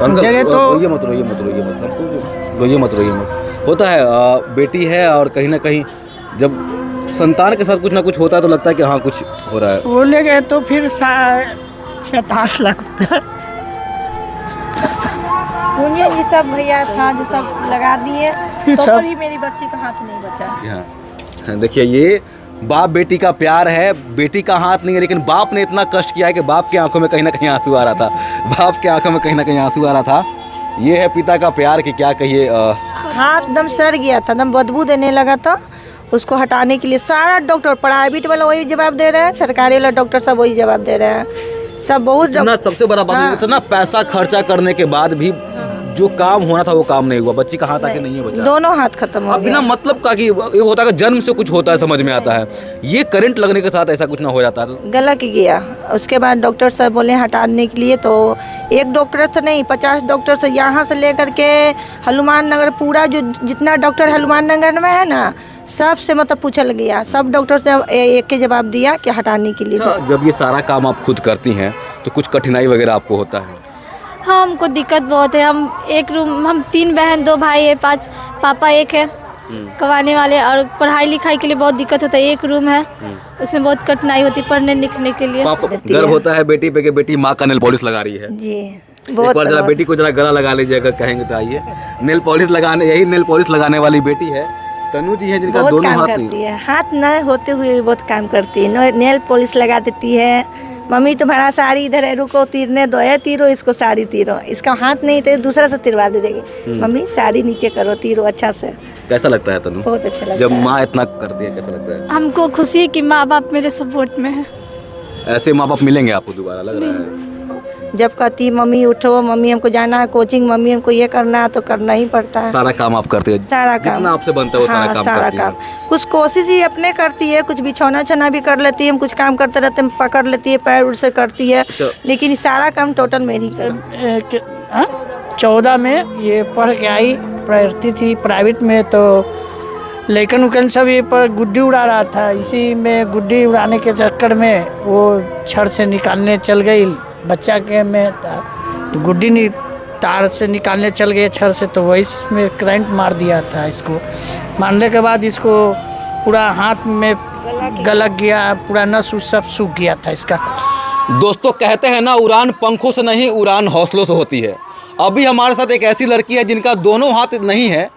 जगह तो रोइए मत होता है। बेटी है और कहीं ना कहीं जब संतान के साथ कुछ ना कुछ होता है तो लगता है कि हाँ कुछ हो रहा है। वो ले गए तो फिर 27 लाख रुपया दुनिया ये सब भैया था जो सब लगा दिए, फिर तो सब भी मेरी बच्ची का हाथ नहीं बचा। हाँ देखिए, ये बाप बेटी का प्यार है। बेटी का हाथ नहीं है, लेकिन बाप ने इतना कष्ट किया है कि बाप की आंखों में कहीं ना कहीं आंसू आ रहा था। बाप की आंखों में कहीं ना कहीं आंसू आ रहा था। ये है पिता का प्यार कि क्या कहिए। हाथ एकदम सड़ गया था, एकदम बदबू देने लगा था। उसको हटाने के लिए सारा डॉक्टर, प्राइवेट वाला वही जवाब दे रहे हैं, सरकारी वाला डॉक्टर सब वही जवाब दे रहे हैं। सब बहुत ना सबसे बड़ा बात ना, पैसा खर्चा करने के बाद भी जो काम होना था वो काम नहीं हुआ। बच्ची का हाथ आगे नहीं है बचा, दोनों हाथ खत्म हो अब बिना गया। मतलब का कि ये होता है कि जन्म से कुछ होता है, समझ में आता है। ये करंट लगने के साथ ऐसा कुछ ना हो जाता है तो गला की गया। उसके बाद डॉक्टर साहब बोले हटाने के लिए, तो एक डॉक्टर से नहीं 50 डॉक्टर से, यहाँ से लेकर के हनुमान नगर पूरा जो जितना डॉक्टर हनुमान नगर में है ना, सबसे मतलब पूछल गया। सब डॉक्टर से एक के जवाब दिया कि हटाने के लिए। अच्छा, जब ये सारा काम आप खुद करती हैं तो कुछ कठिनाई वगैरह आपको होता है? हाँ, हमको दिक्कत बहुत है। हम एक रूम, हम 3 बहन 2 भाई है, 5 पापा एक है कमाने वाले, और पढ़ाई लिखाई के लिए बहुत दिक्कत होता है। एक रूम है, उसमें बहुत कठिनाई होती है पढ़ने लिखने के लिए। पापा गर्व होता है बेटी पे कि बेटी माँ का नेल पॉलिश लगा रही है। जी एक बार जरा बेटी को जरा गला लगा लीजिए अगर कहेंगे तो। आइए, नेल पॉलिश लगाने, यही नेल पॉलिश लगाने वाली बेटी है तनु जी है, जिनका बहुत दोनों काम हाथ करती है। हाथ न होते हुए भी बहुत काम करती है। नेल पॉलिश लगा देती है। मम्मी तुम्हारा साड़ी इधर है, रुको तीरने दो है, तीरो इसको साड़ी तीरो। इसका हाथ नहीं तो दूसरा से तिरवा दे देगी। मम्मी साड़ी नीचे करो, तीरो अच्छा से। कैसा लगता है तनु? बहुत अच्छा लगता जब है। माँ इतना करती है, कैसा लगता है? हमको खुशी है कि माँ बाप मेरे सपोर्ट में है। ऐसे माँ बाप मिलेंगे आपको दोबारा, लग रहा है? जब कहती मम्मी उठो, मम्मी हमको जाना है कोचिंग, मम्मी हमको ये करना है, तो करना ही पड़ता है। सारा काम आप करते हैं? सारा काम जितना आपसे बनता है वो सारा काम सारा करती हैं। काम। कुछ कोशिश ही अपने करती है, कुछ बिछौना छना भी कर लेती है। हम कुछ काम करते रहते हैं, पकड़ लेती है, पैर उड़ से करती है। लेकिन सारा काम टोटल मेरी कर। 14 में ये पढ़ के आई, पढ़ती थी प्राइवेट में, तो लेकिन उकन सब ये पर गुड्डी उड़ा रहा था। इसी में गुड्डी उड़ाने के चक्कर में वो छड़ से निकालने चल गई बच्चा के में, तो गुड्डी तार से निकालने चल गए छड़ से, तो वही इसमें करंट मार दिया था। इसको मारने के बाद इसको पूरा हाथ में गलक गया, पूरा नस उस सब सूख गया था इसका। दोस्तों कहते हैं ना, उड़ान पंखों से नहीं, उड़ान हौसलों से होती है। अभी हमारे साथ एक ऐसी लड़की है जिनका दोनों हाथ नहीं है,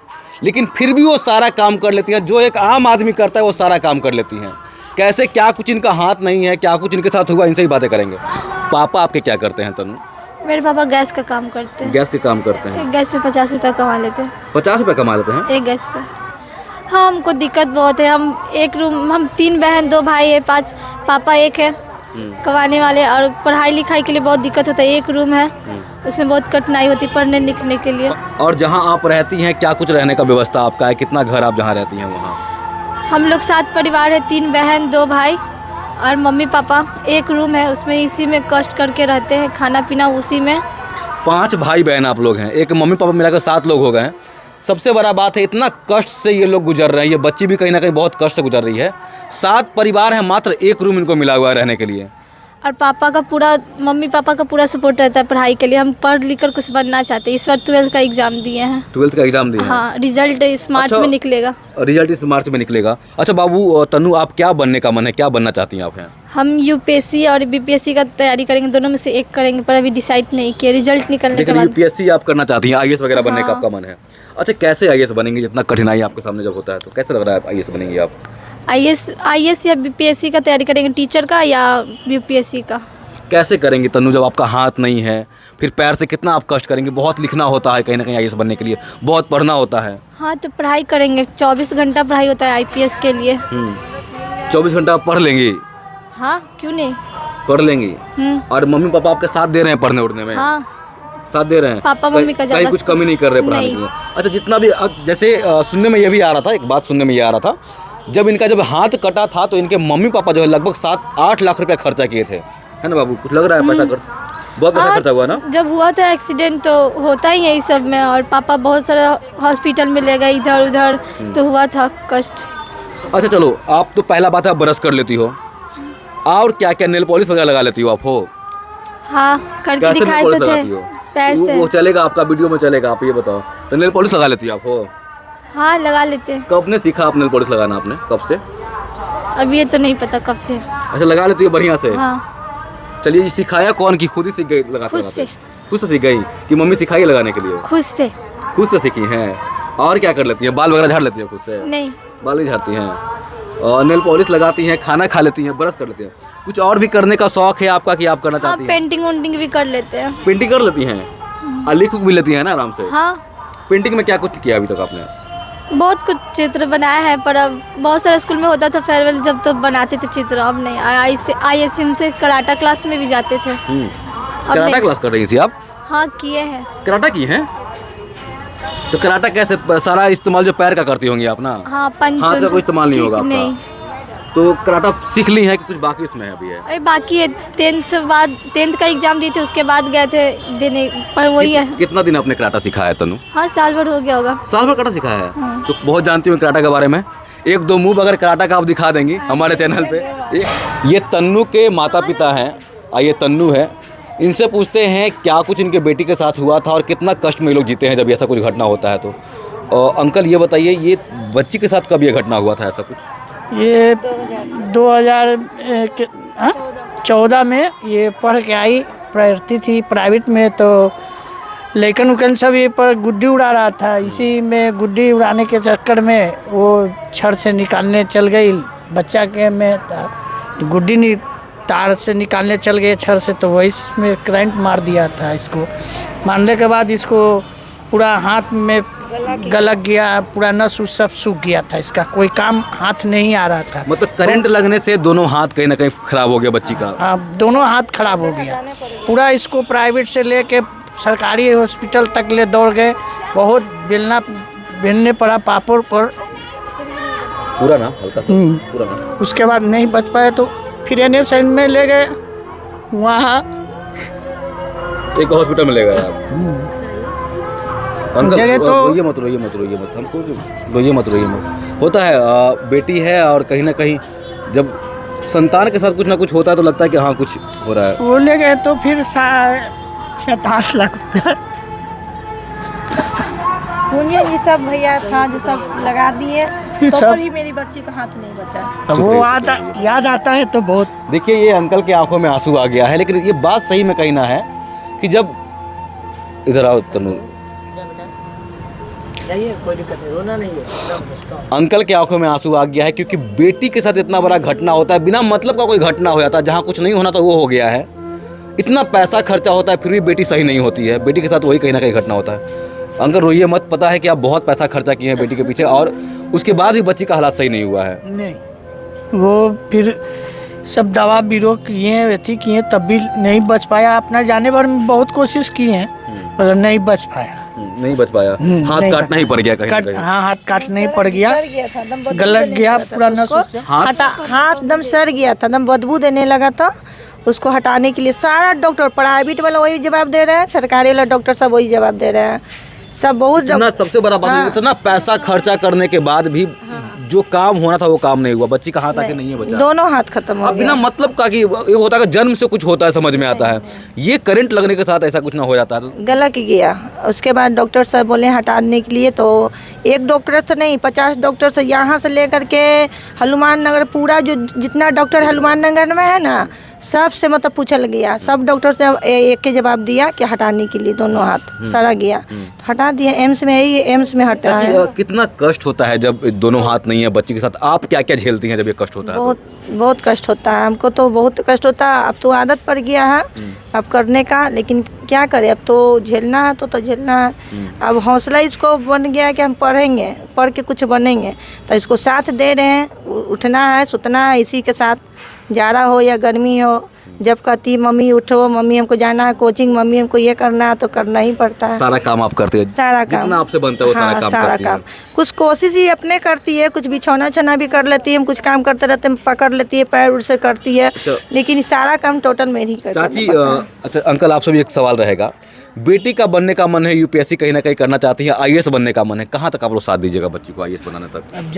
लेकिन फिर भी वो सारा काम कर लेती हैं। जो एक आम आदमी करता है वो सारा काम कर लेती हैं। कैसे, क्या कुछ इनका हाथ नहीं है, क्या कुछ इनके साथ हुआ, इनसे ही बातें करेंगे। पापा आपके क्या करते हैं तनु? मेरे पापा गैस का काम करते हैं। गैस के काम करते हैं। एक गैस पे 50 रुपये कमा लेते हैं। 50 रुपये कमा लेते हैं? एक गैस पे। हाँ, हमको दिक्कत बहुत है। हम एक रूम, हम 3 बहन 2 भाई है, 5 पापा एक है कमाने वाले, और पढ़ाई लिखाई के लिए बहुत दिक्कत होता है। एक रूम है, उसमें बहुत कठिनाई होती है पढ़ने लिखने के लिए। और जहाँ आप रहती हैं, क्या कुछ रहने का व्यवस्था आपका है? कितना घर आप जहाँ रहती हैं वहाँ? हम लोग 7 परिवार है, 3 बहन 2 भाई और मम्मी पापा। एक रूम है, उसमें इसी में कष्ट करके रहते हैं, खाना पीना उसी में। 5 भाई बहन आप लोग हैं, एक मम्मी पापा मिलाकर 7 लोग हो गए हैं। सबसे बड़ा बात है, इतना कष्ट से ये लोग गुजर रहे हैं। ये बच्ची भी कहीं ना कहीं बहुत कष्ट से गुजर रही है। 7 परिवार हैं, मात्र एक रूम इनको मिला हुआ है रहने के लिए। और पापा का पूरा, मम्मी पापा का पूरा सपोर्ट रहता है पढ़ाई के लिए। हम पढ़ लिख कर कुछ बनना चाहते हैं। इस बार 12th का एग्ज़ाम दिए हैं। 12th का एग्जाम दिए हैं? हाँ, रिजल्ट इस मार्च में निकलेगा। रिजल्ट इस मार्च में निकलेगा। अच्छा बाबू, तनु आप क्या बनने का मन है, क्या बनना चाहती हैं आप? हैं हम यूपीएससी और बीपीएससी का तैयारी करेंगे, दोनों में से एक करेंगे, पर अभी डिसाइड नहीं किया। रिजल्ट निकलने के लेकिन बाद यूपीएससी आप करना चाहती हैं, आईएएस वगैरह बनने का हाँ। आपका मन है। अच्छा, कैसे आईएएस बनेंगे? जितना कठिनाई आपके सामने जब होता है तो कैसे लग रहा है आईएएस बनेंगे आप? आईएएस या बीपीएससी का तैयारी करेंगे, टीचर का या यूपीएससी का। कैसे करेंगी तनु, जब आपका हाथ नहीं है? फिर पैर से कितना आप कष्ट करेंगे? बहुत लिखना होता है कहीं ना कहीं आईएएस बनने के लिए, बहुत पढ़ना होता है। हाँ, तो पढ़ाई करेंगे। 24 घंटा पढ़ाई होता है आईपीएस के लिए। 24 घंटा आप पढ़ लेंगी? हाँ, क्यों नहीं। पढ़ लेंगी। और मम्मी पापा आपके साथ दे रहे हैं पढ़ने उड़ने में? हाँ, साथ दे रहे हैं? पापा मम्मी का कहीं ज़्यादा कुछ कमी नहीं कर रहे पढ़ाने के लिए? अच्छा, जितना भी जैसे सुनने में ये भी आ रहा था, एक बात सुनने में ये आ रहा था, जब इनका जब हाथ कटा था तो इनके मम्मी पापा जो है लगभग 7-8 लाख रुपया खर्चा किए थे, है ना बाबू? कुछ लग रहा है पैसा बहुत पैसा खर्चा हुआ ना? जब हुआ था एक्सीडेंट तो होता ही है इस सब में, और पापा बहुत सारा हॉस्पिटल में ले गए, इधर उधर, तो हुआ था कष्ट। अच्छा चलो, आप तो पहला बात है ब्रश कर लेती हो, और क्या क्या नेल पॉलिश वगैरह लगा लेती हो आप? हो हाँ, करके कैसे दिखाए नेल पॉलिश तो थे। लगाती हो? पैर से। वो चलेगा, आपका वीडियो में चलेगा। आप ये बताओ, तो नेल पॉलिश लगा लेती है आप? हो, हाँ लगा लेते हैं। कब ने सीखा आप नेल पॉलिश लगाना? आपने कब से? अब ये तो नहीं पता कब से। अच्छा, लगा लेती है बढ़िया से? हाँ चलिए, ये सिखाया कौन की खुद ही सीख गई लगाते? खुद से। खुद से सीख गई कि मम्मी सिखाई लगाने के लिए? खुद से। खुद से सीखी हैं। और क्या कर लेती हैं? बाल वगैरह झाड़ लेती हैं खुद से? नहीं, बाल ही झाड़ती हैं। और नेल पॉलिश लगाती हैं, खाना खा लेती हैं, ब्रश कर लेती हैं। कुछ और भी करने का शौक है आपका कि आप करना हाँ चाहती हैं? पेंटिंग वेंटिंग भी कर लेते हैं। पेंटिंग कर लेती हैं और लिख भी लेती हैं ना आराम से? हाँ पेंटिंग में क्या कुछ किया अभी तक आपने? बहुत कुछ चित्र बनाया है, पर अब बहुत सारे स्कूल में होता था फेयरवेल जब तो बनाते थे चित्र। अब नहीं, ISM से कराटा क्लास में भी जाते थे। कराटा नहीं। क्लास कर रही थी आप? हाँ किए हैं। कराटा की हैं? तो कराटा कैसे सारा इस्तेमाल जो पैर का करती होंगी आप ना? हाँ पंच हाथ का कोई इस्तेमाल नहीं होगा आपका? नहीं। तो कराटा सीख ली है कि कुछ बाकी इसमें अभी है? अरे बाकी है, 10th का एग्जाम दिए थे, उसके बाद गए थे देने, पर वही है। कितना दिन आपने कराटा सीखा है तनु? हाँ साल भर हो गया होगा। साल भर कराटा सीखा है? तो बहुत जानती हूँ कराटा के बारे में। एक दो मूव अगर कराटा का आप दिखा देंगी हमारे चैनल पे। ये तन्नू के माता पिता हैं, ये तन्नू है। इनसे पूछते हैं क्या कुछ इनके बेटी के साथ हुआ था और कितना कष्ट में ये लोग जीते हैं जब ऐसा कुछ घटना होता है तो। अंकल ये बताइए, ये बच्ची के साथ कब ये घटना हुआ था ऐसा कुछ? ये 2014 में ये पढ़ के आई, पढ़ती थी प्राइवेट में, तो लेकिन उकन सब ये पर गुड्डी उड़ा रहा था। इसी में गुड्डी उड़ाने के चक्कर में वो छड़ से निकालने चल गई। बच्चा के में गुड्डी नहीं, तार से निकालने चल गए छड़ से, तो वही इसमें करंट मार दिया था इसको। मारने के बाद इसको पूरा हाथ में गलक गया, पूरा नस उस सब सूख गया था। इसका कोई काम हाथ नहीं आ रहा था। मतलब करंट लगने से दोनों हाथ कहीं ना कहीं खराब हो गया बच्ची का? हाँ, दोनों हाथ खराब हो गया पूरा। इसको प्राइवेट से लेके सरकारी हॉस्पिटल तक ले दौड़ गए। बहुत बेलने पड़ा पापड़ पर पूरा ना, हल्का सा पूरा ना। उसके बाद नहीं बच पाए तो फिर NSN में ले गए, वहाँ एक हॉस्पिटल में ले गए आप? अंकल जगह तो रोइए मत हमको रोइए मत। होता है, बेटी है और कहीं ना कहीं जब संतान के साथ कुछ ना कुछ होता है तो लगता है कि हाँ कुछ हो रहा है। वो ले गए तो फिर 7-8 लाख रुपया ये सब भैया था जो सब लगा दिए, तो सब- पर भी मेरी बच्ची का हाथ नहीं बचा। अब वो याद आता है तो बहुत। देखिए, ये अंकल की आंखों में आंसू आ गया है, लेकिन ये बात सही में कहीं ना है कि जब इधर आओ तनु, अंकल की आंखों में आंसू आ गया है क्योंकि बेटी के साथ इतना बड़ा घटना होता है। बिना मतलब का कोई घटना हो जाता है, जहाँ कुछ नहीं होना था वो हो गया है। इतना पैसा खर्चा होता है फिर भी बेटी सही नहीं होती है। बेटी के साथ वही कहीं ना कहीं घटना होता है। अंकल रोइए मत, पता है कि आप बहुत पैसा खर्चा किए हैं बेटी के पीछे और उसके बाद भी बच्ची का हालात सही नहीं हुआ है। नहीं, वो फिर सब दवा बीरो किए, अथी किए, तब भी नहीं बच पाया। अपना जाने भर में बहुत कोशिश की हैं मगर नहीं बच पाया। नहीं बच पाया, हाथ नहीं काटना ही पड़ गया कहीं ना कहीं। हाँ, हाथ काटना ही पड़ गया, गलत गया पूरा नस उससे। हाथ एकदम सड़ गया था, एकदम बदबू देने लगा था। उसको हटाने के लिए सारा डॉक्टर, प्राइवेट वाला वही जवाब दे रहे हैं, सरकारी वाला डॉक्टर सब वही जवाब दे रहे हैं। सब बहुत इतना सबसे बड़ा बात इतना पैसा खर्चा करने के बाद भी जो काम होना था वो काम नहीं हुआ। बच्ची का हाथ आके नहीं है बचा। दोनों हाथ खत्म हो अब बिना गया। मतलब का कि ये होता है कि जन्म से कुछ होता है, समझ में आता है। ये करंट लगने के साथ ऐसा कुछ ना हो जाता है तो गलत गया। उसके बाद डॉक्टर साहब बोले हटाने के लिए, तो एक डॉक्टर से नहीं 50 डॉक्टर से, यहाँ से लेकर के हनुमान नगर पूरा जो जितना डॉक्टर हनुमान नगर में है ना, सब से मतलब पूछल गया। सब डॉक्टर से एक के जवाब दिया कि हटाने के लिए दोनों हाथ सड़ा गया, तो हटा दिया। एम्स में यही एम्स में हटा है। चाची, कितना कष्ट होता है जब दोनों हाथ नहीं है बच्ची के साथ? आप क्या क्या झेलती हैं जब ये कष्ट होता है? बहुत कष्ट होता है हमको, तो बहुत कष्ट होता है। अब तो आदत पड़ गया है अब करने का, लेकिन क्या करें, अब तो झेलना है तो झेलना है। अब हौसला इसको बन गया कि हम पढ़ेंगे, पढ़ के कुछ बनेंगे, तो इसको साथ दे रहे हैं। उठना है, सुतना है इसी के साथ, जाड़ा हो या गर्मी हो। जब कहती मम्मी उठो, मम्मी हमको जाना है कोचिंग, मम्मी हमको ये करना है, तो करना ही पड़ता है। सारा काम आप करते हैं? सारा काम जितना आपसे बनता है वो सारा काम सारा करती काम। है। कुछ कोशिश ही अपने करती है, कुछ बिछौना छना भी कर लेती है, हम कुछ काम करते रहते हैं, पकड़ लेती है, पैर से करती है, लेकिन सारा काम टोटल मेरी करती है। चाची, अच्छा अंकल, आपसे भी एक सवाल रहेगा। बेटी का बनने का मन है, UPSC कहीं ना कहीं करना चाहती है, IAS बनने का मन है, कहाँ तक आप लोग साथ दीजिएगा बच्ची को IAS बनाने तक? अब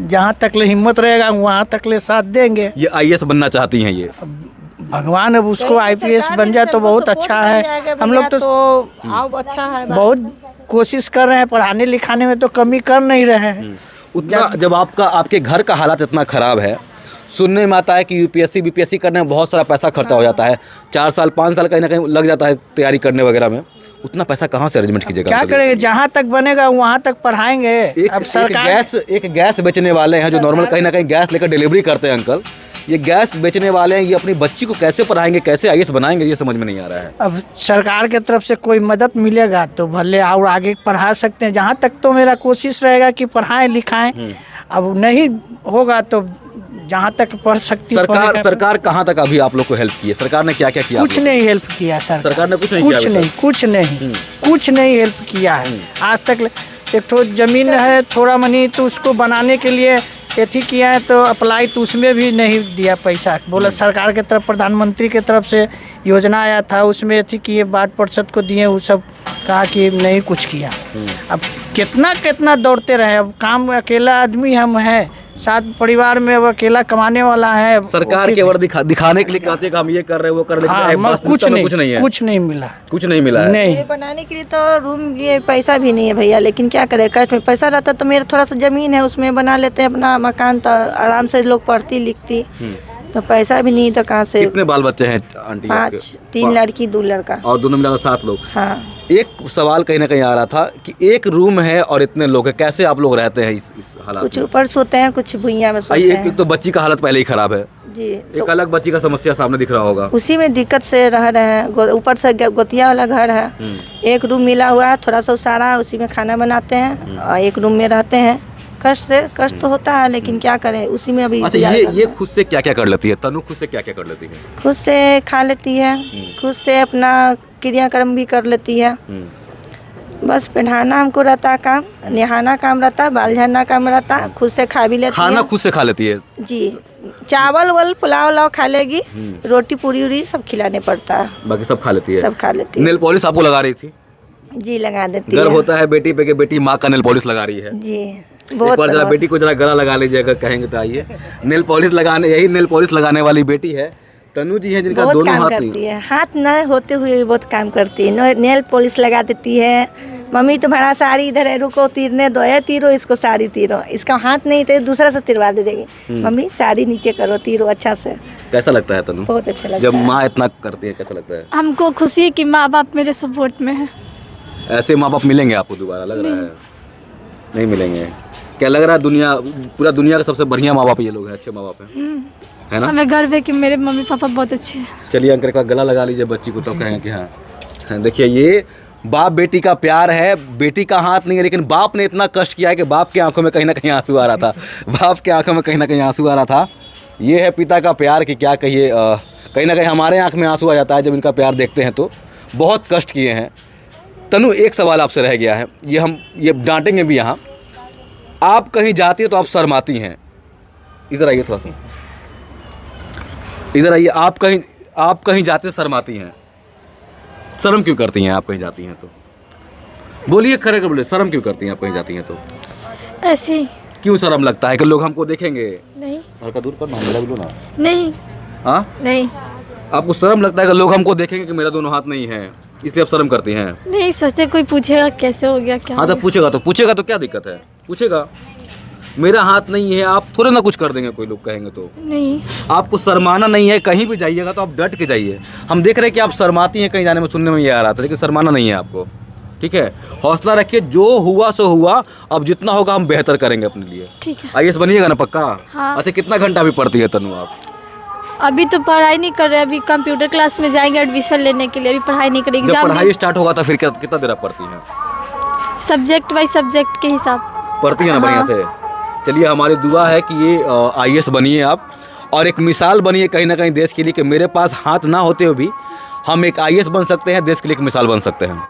जहाँ तक ले हिम्मत रहेगा वहाँ तक ले साथ देंगे। ये IAS बनना चाहती हैं ये? अब भगवान अब उसको आईपीएस बन जाए तो बहुत अच्छा है। हम लोग तो आओ अच्छा है। बहुत कोशिश कर रहे हैं, पढ़ाने लिखाने में तो कमी कर नहीं रहे हैं। उतना जब आपके घर का हालात इतना ख़राब है, सुनने में आता है कि यूपीएससी बीपीएससी करने में बहुत सारा पैसा खर्चा हो जाता है, 4 साल 5 साल कहीं ना कहीं लग जाता है तैयारी करने वगैरह में। उतना पैसा कहाँ से अरेंजमेंट कीजिएगा? क्या करेंगे, जहाँ तक बनेगा वहाँ तक पढ़ाएंगे। अब सरकार एक गैस बेचने वाले हैं जो नॉर्मल कहीं ना कहीं गैस लेकर डिलीवरी करते हैं अंकल, ये गैस बेचने वाले हैं, ये अपनी बच्ची को कैसे पढ़ाएंगे, कैसे आईएएस बनाएंगे, ये समझ में नहीं आ रहा है। अब सरकार की तरफ से कोई मदद मिलेगा तो भले और आगे पढ़ा सकते हैं। जहाँ तक तो मेरा कोशिश रहेगा कि पढ़ाएं लिखाएं। अब नहीं होगा तो जहाँ तक पढ़ सकती सरकार कहाँ तक अभी आप लोग को हेल्प की है? सरकार ने क्या क्या किया? कुछ नहीं हेल्प किया सरकार ने कुछ नहीं किया, कुछ नहीं हेल्प किया है आज तक। एक तो जमीन है थोड़ा मनी, तो उसको बनाने के लिए एथी किया है तो अप्लाई, तो उसमें भी नहीं दिया पैसा। बोला सरकार के तरफ, प्रधानमंत्री के तरफ से योजना आया था, उसमें एथी किए 62% को दिए, वो सब कहा कि नहीं कुछ किया। अब कितना दौड़ते रहे। अब काम अकेला आदमी हम हैं, 7 परिवार में अब अकेला कमाने वाला है। सरकार केवल दिखाने के लिए कहते हैं कि हम ये कर रहे हैं वो कर रहे हैं, कुछ नहीं है, कुछ नहीं मिला है। नहीं बनाने के लिए तो रूम ये पैसा भी नहीं है भैया, लेकिन क्या करें, कष्ट में पैसा रहता तो मेरा थोड़ा सा जमीन है उसमें बना लेते हैं अपना मकान, तो आराम से लोग पढ़ती लिखती। तो पैसा भी नहीं तो कहाँ से। कितने बाल बच्चे हैं आंटी? 5, 3 लड़की 2 लड़का और दोनों मिलाकर 7 लोग। हाँ। एक सवाल कहीं ना कहीं आ रहा था कि एक रूम है और इतने लोग हैं, कैसे आप लोग रहते हैं इस हालात कुछ में? ऊपर सोते हैं, कुछ भुइयां में सोते हैं। एक तो बच्ची का हालत पहले ही खराब है जी, एक अलग बच्ची का समस्या सामने दिख रहा होगा। उसी में दिक्कत से रह रहे हैं। ऊपर से गोतिया वाला घर है, एक रूम मिला हुआ है, थोड़ा सा सारा, उसी में खाना बनाते हैं और एक रूम में रहते हैं। कष्ट तो होता है, लेकिन क्या करें, उसी में अभी। अच्छा, ये खुद से क्या क्या कर लेती है तनु? खुद से क्या क्या कर लेती है? खुद से खा लेती है, खुद से अपना क्रियाक्रम भी कर लेती है। बस पहनाना हमको रहता है काम, नहाना काम रहता है, बाल झाड़ना काम रहता है, खुद से खा भी लेती है। खाना खुद से खा लेती है जी, चावल वल पुलाव उलाव खा लेगी, रोटी पूरी उरी सब खिलाने पड़ता है, बाकी सब खा लेती है। सब खा लेती है। नेल पॉलिश आपको लगा रही थी? जी, लगा देती है। गर्व होता है बेटी पे कि बेटी माँ का नेल पॉलिश लगा रही है। जी, एक बार जरा बेटी को जरा गला लगा लीजिए अगर कहेंगे तो। आइए, नेल पॉलिश लगाने वाली बेटी है तनु जी है, जिनका बहुत दोनों काम हाथ करती है, हाथ न होते हुए भी बहुत काम करती है। नेल पॉलिश लगा देती है। मम्मी तुम्हारा साड़ी इधर है, रुको तीरने दो, है तीरो इसको, साड़ी तीरो। इसका हाथ नहीं तो दूसरा से तिरवा दे देगी। मम्मी साड़ी नीचे करो, तीरो अच्छा से। कैसा लगता है तनु? बहुत अच्छा लगता है जब माँ इतना करती है, कैसा लगता है? हमको खुशी है कि माँ बाप मेरे सपोर्ट में है। ऐसे माँ बाप मिलेंगे आपको दोबारा? लग रहा है नहीं मिलेंगे। क्या लग रहा है? पूरा दुनिया का सबसे बढ़िया माँ बाप ये लोग हैं, अच्छे माँ बाप हैं, है ना? हमें गर्व है कि मेरे मम्मी पापा बहुत अच्छे हैं। चलिए अंकल का गला लगा लीजिए बच्ची को, तब कहेंगे कि हाँ। देखिए, ये बाप बेटी का प्यार है। बेटी का हाथ नहीं है, लेकिन बाप ने इतना कष्ट किया है कि बाप के आंखों में कहीं ना कहीं आंसू आ रहा था। बाप के आंखों में कहीं ना कहीं आंसू आ रहा था। ये है पिता का प्यार कि क्या कहिए। कहीं ना कहीं हमारे आंख में आंसू आ जाता है जब इनका प्यार देखते हैं। तो बहुत कष्ट किए हैं। तनु, एक सवाल आपसे रह गया है, ये डांटेंगे भी यहाँ। आप कहीं जाती है तो आप शर्माती हैं। इधर आइए, थोड़ा सा इधर आइए। आप कहीं जाते शर्माती हैं, शर्म क्यों करती हैं? आप कहीं जाती हैं तो बोलिए, खड़े कर बोलिए, शर्म क्यों करती हैं आप कहीं जाती हैं तो? ऐसे ही। क्यों शर्म लगता है कि लोग हमको देखेंगे? नहीं, हल्का दूर कर, मेरा भी लो ना। नहीं, हाँ, नहीं। आपको शर्म लगता है कि लोग हमको देखेंगे कि मेरा दोनों हाथ नहीं है, इसलिए आप शर्म करती हैं? नहीं, सोचते कोई पूछेगा कैसे हो गया, क्या हाँ, तो पूछेगा तो क्या दिक्कत है? पूछेगा, मेरा हाथ नहीं है, आप थोड़े ना कुछ कर देंगे, कोई लोग कहेंगे तो। नहीं, आपको शर्माना नहीं है। कहीं भी जाइएगा तो आप डट के जाइए। हम देख रहे हैं कि आप शर्माती हैं, कहीं जाने में सुनने में ये आ रहा था, लेकिन शर्माना नहीं है आपको। ठीक है, हौसला रखिए, जो हुआ सो हुआ। अब जितना होगा हम बेहतर करेंगे अपने लिए। ठीक है। आईएएस बनिएगा ना पक्का? हाँ। अच्छा, कितना घंटा भी पढ़ती है तनु आप? अभी तो पढ़ाई नहीं कर रहे, अभी कंप्यूटर क्लास में जाएंगे एडमिशन लेने के लिए, अभी पढ़ाई नहीं करेंगे। जब पढ़ाई स्टार्ट होगा तो फिर कितना देर आप पढ़ती हैं? सब्जेक्ट बाई सब्जेक्ट के हिसाब। पढ़ती है ना बढ़िया से? चलिए, हमारी दुआ है कि ये आईएएस बनिए आप, और एक मिसाल बनिए कहीं ना कहीं देश के लिए कि मेरे पास हाथ ना होते हुए भी हम एक आईएएस बन सकते हैं, देश के लिए एक मिसाल बन सकते हैं।